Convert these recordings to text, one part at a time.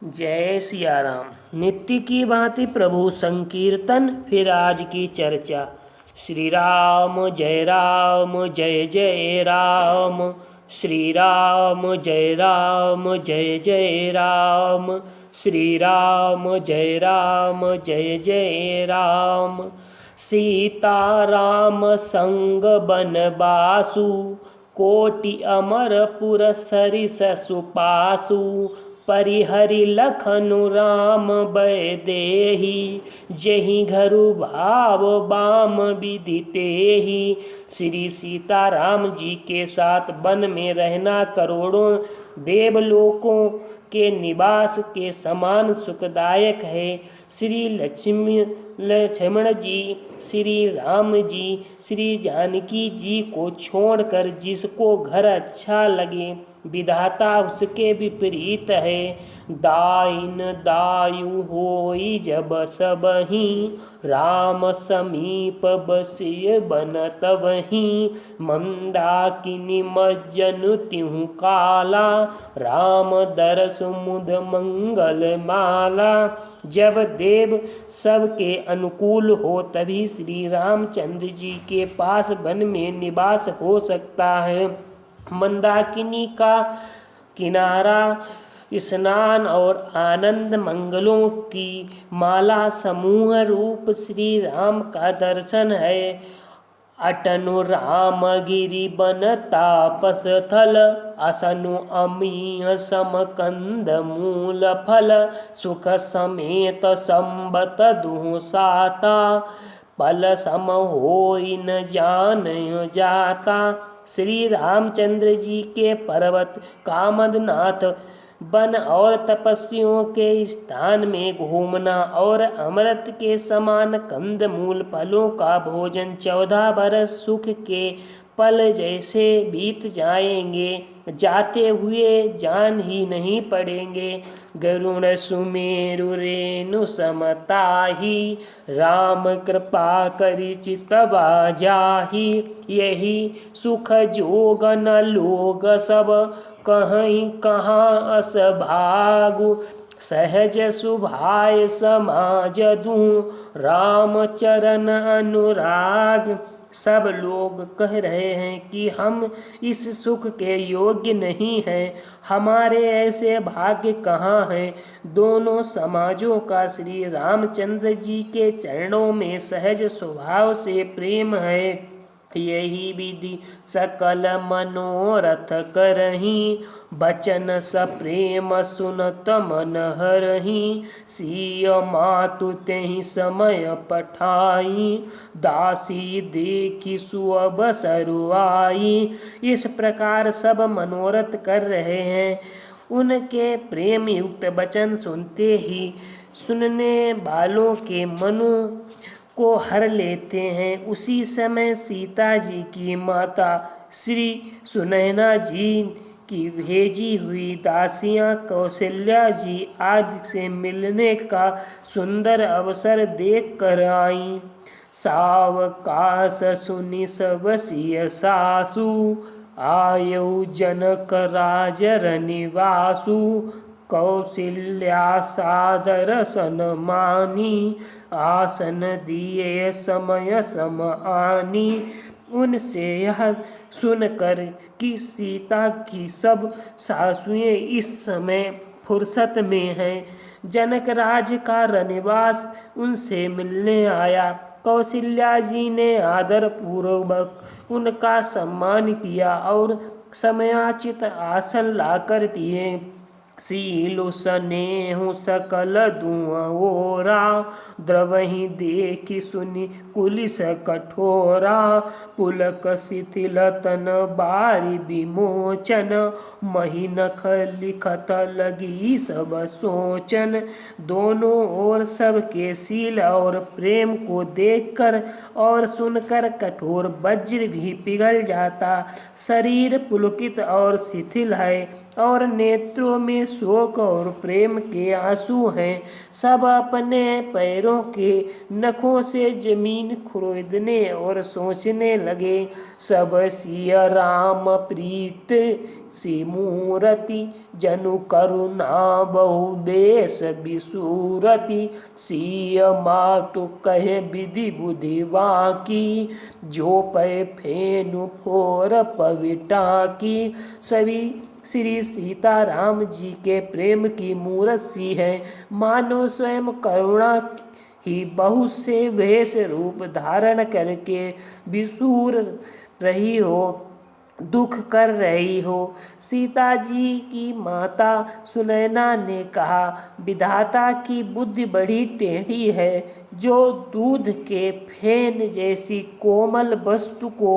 जय सिया राम। नित्य की भांति प्रभु संकीर्तन, फिर आज की चर्चा। श्री राम जय जय राम। श्री राम जय जय राम। श्री राम जय जय राम। सीता राम संग बनवासु, कोटि अमरपुर सरिस सुपासु। परिहरि लखनु राम बैदेही, जेहि घरु भाव बाम विदितेहि। श्री सीताराम जी के साथ वन में रहना करोड़ों देवलोकों के निवास के समान सुखदायक है। श्री लक्ष्मण जी, श्री राम जी, श्री जानकी जी को छोड़कर जिसको घर अच्छा लगे, विधाता उसके विपरीत है। दाइन दायु होई जब सबहि, राम समीप बसिय बनत वहीं। मंदाकिनी मज्जन तिहु काला, राम दरस मुद मंगल माला। जब देव सबके अनुकूल हो तभी श्री रामचंद्र जी के पास वन में निवास हो सकता है। मंदाकिनी का किनारा, स्नान और आनंद मंगलों की माला समूह रूप श्री राम का दर्शन है। अटनु राम गिरि बन तापस थल, असनु अमीह सम कंद मूल फल। सुख समेत संबत दुहु साता, पल सम होई न जान जाता। श्री रामचंद्र जी के पर्वत कामदनाथ वन और तपस्वियों के स्थान में घूमना और अमृत के समान कंद मूल फलों का भोजन 14 बरस सुख के पल जैसे बीत जाएंगे, जाते हुए जान ही नहीं पड़ेंगे। गरुण सुमेरु रेणु समताही, राम कृपा करि चितवा जाही। यही सुख जोग न लोग सब, कहीं कहाँ अस भागु। सहज सुभाय समाज दूं, राम चरण अनुराग। सब लोग कह रहे हैं कि हम इस सुख के योग्य नहीं हैं, हमारे ऐसे भाग्य कहाँ हैं। दोनों समाजों का श्री रामचंद्र जी के चरणों में सहज स्वभाव से प्रेम है। यही विधि सकल मनोरथ करहीं, बचन सप्रेम सुनत मन हरहीं। सिय मातु तेहि समय पठाई, दासी देखी सुअवसरु आई। इस प्रकार सब मनोरथ कर रहे हैं। उनके प्रेम युक्त वचन सुनते ही सुनने वालों के मनों को हर लेते हैं। उसी समय सीता जी की माता श्री सुनैना जी की भेजी हुई दासियां कौशल्या जी आदि से मिलने का सुंदर अवसर देख कर आईं। सावकाश सुनि सब सिय सासु, आयौ जनक राजर निवासु। कौशल्या सादर सन्मानी, आसन दिए समय सम आनी। उनसे यह सुनकर कि सीता की सब सासुएं इस समय फुर्सत में हैं, जनक राज का रनिवास उनसे मिलने आया। कौशल्या जी ने आदर पूर्वक उनका सम्मान किया और समयोचित आसन लाकर दिए। सीलु स्नेहु सकल दुआ ओरा, द्रवहि देखि सुनि कुलिस कठोरा। पुलक शिथिल तन बारी विमोचन, मही नख लिखत लगी सब सोचन। दोनों ओर सबके शील और प्रेम को देखकर और सुनकर कठोर वज्र भी पिघल जाता। शरीर पुलकित और शिथिल है और नेत्रों में शोक और प्रेम के आंसू हैं। सब अपने पैरों के नखों से जमीन खुरदने और सोचने लगे। सब सिया राम प्रीत सी मूरति, जनु करुणा बहु बेस बिसूरति। सिय मातु कहे विधि बुद्धि बाकी, जो पै फेनु फोर पविटा की। सभी श्री सीताराम जी के प्रेम की मूरत सी है, मानो स्वयं करुणा ही बहुत से वेश रूप धारण करके विसूर रही हो, दुख कर रही हो। सीता जी की माता सुनैना ने कहा, विधाता की बुद्धि बड़ी टेढ़ी है, जो दूध के फेन जैसी कोमल वस्तु को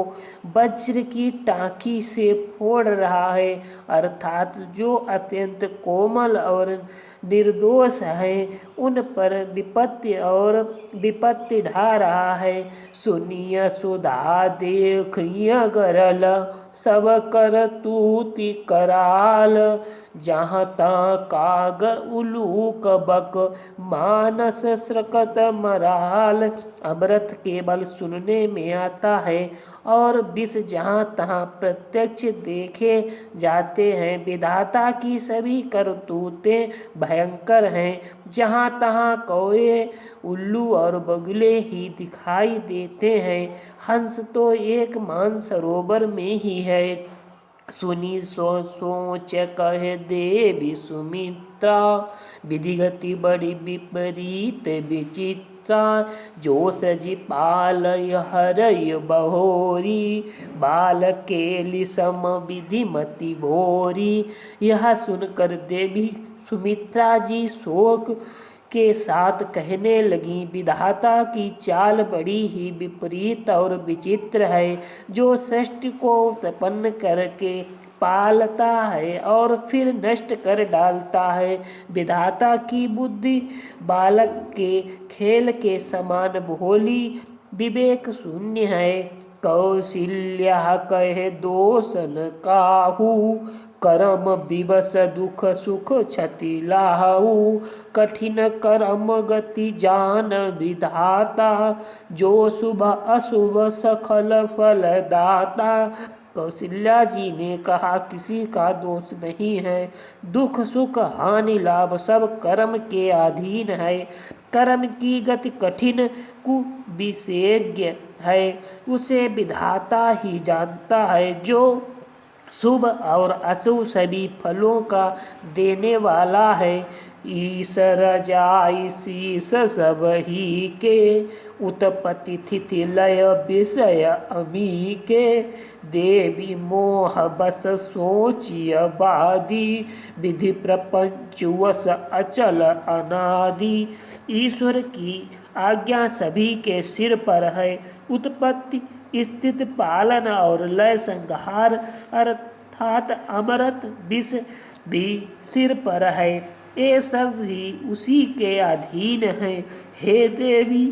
वज्र की टाँकी से फोड़ रहा है, अर्थात जो अत्यंत कोमल और निर्दोष है उन पर विपत्ति ढा रहा है। सुनिय सुधा देखिय गरल, सब कर तूति कराल। जहाँ ता काग उलूक बक, मानस स्रकत मराल। अमृत केवल सुनने में आता है और विष जहाँ तहाँ प्रत्यक्ष देखे जाते हैं। विधाता की सभी करतूतें भयंकर हैं। जहाँ तहाँ कौए उल्लू और बगुले ही दिखाई देते हैं। हंस तो एक मानसरोवर में ही है। सुनी सोच कहे देवी सुमित्रा, विधिगति बड़ी विपरीत विचित्रा। जो सजी पालय हरय बहोरी, बाल केलि सम विधिमति भोरी। यह सुनकर देवी सुमित्रा जी शोक के साथ कहने लगी, विधाता की चाल बड़ी ही विपरीत और विचित्र है, जो सृष्टि को उत्पन्न करके पालता है और फिर नष्ट कर डालता है। विधाता की बुद्धि बालक के खेल के समान भोली विवेक शून्य है। कौशल्या कहे दोषन काहू, करम विवश दुख सुख क्षति लाहू। कठिन करम गति जान विधाता, जो शुभ अशुभ सखल फल दाता। कौशल्या जी ने कहा, किसी का दोष नहीं है। दुख सुख हानि लाभ सब कर्म के अधीन है। कर्म की गति कठिन कुविशेषज्ञ है, उसे विधाता ही जानता है। जो शुभ और अशुभ सभी फलों का देने वाला है। ईश्वर जाई शीस सब ही के, उत्पत्ति स्थिति लय विषय अमी के। देवी मोह बस सोचिय बादी, विधि प्रपंच वश अचल अनादि। ईश्वर की आज्ञा सभी के सिर पर है। उत्पत्ति स्थित पालन और लय संहार अर्थात अमृत विष भी सिर पर है। ये सब भी उसी के अधीन है। हे देवी,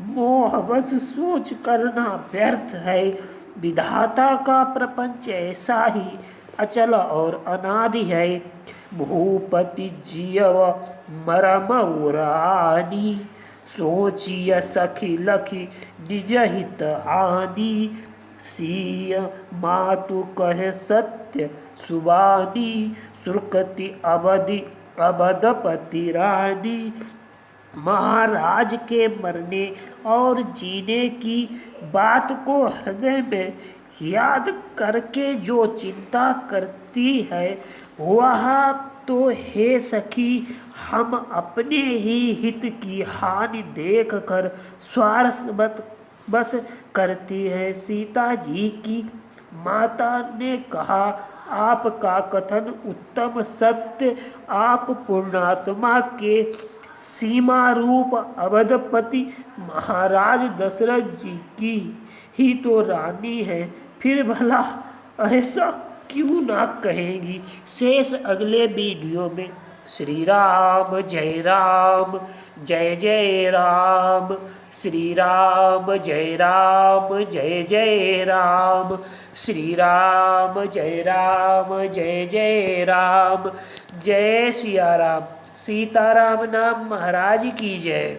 मोहवश सोच करना व्यर्थ है। विधाता का प्रपंच ऐसा ही अचल और अनादि है। भूपति जीव मरम उरानी, सोचिय सखी लखी निज हित हानि। सिय मातु कहे सत्य सुबानी, सुरकति अवधपति रानी। महाराज के मरने और जीने की बात को हृदय में याद करके जो चिंता करती है, वह तो हे सखी हम अपने ही हित की हानि देखकर स्वार्थ बस करती है। सीता जी की माता ने कहा, आपका कथन उत्तम सत्य। आप पूर्णात्मा के सीमा रूप अवधपति महाराज दशरथ जी की ही तो रानी है, फिर भला ऐसा क्यों ना कहेंगी। शेष अगले वीडियो में श्री राम जय राम जय जय राम। श्री राम जय राम जय जय राम। श्री राम जय राम जय जय राम। जय सिया राम। सीताराम नाम महाराज की जय।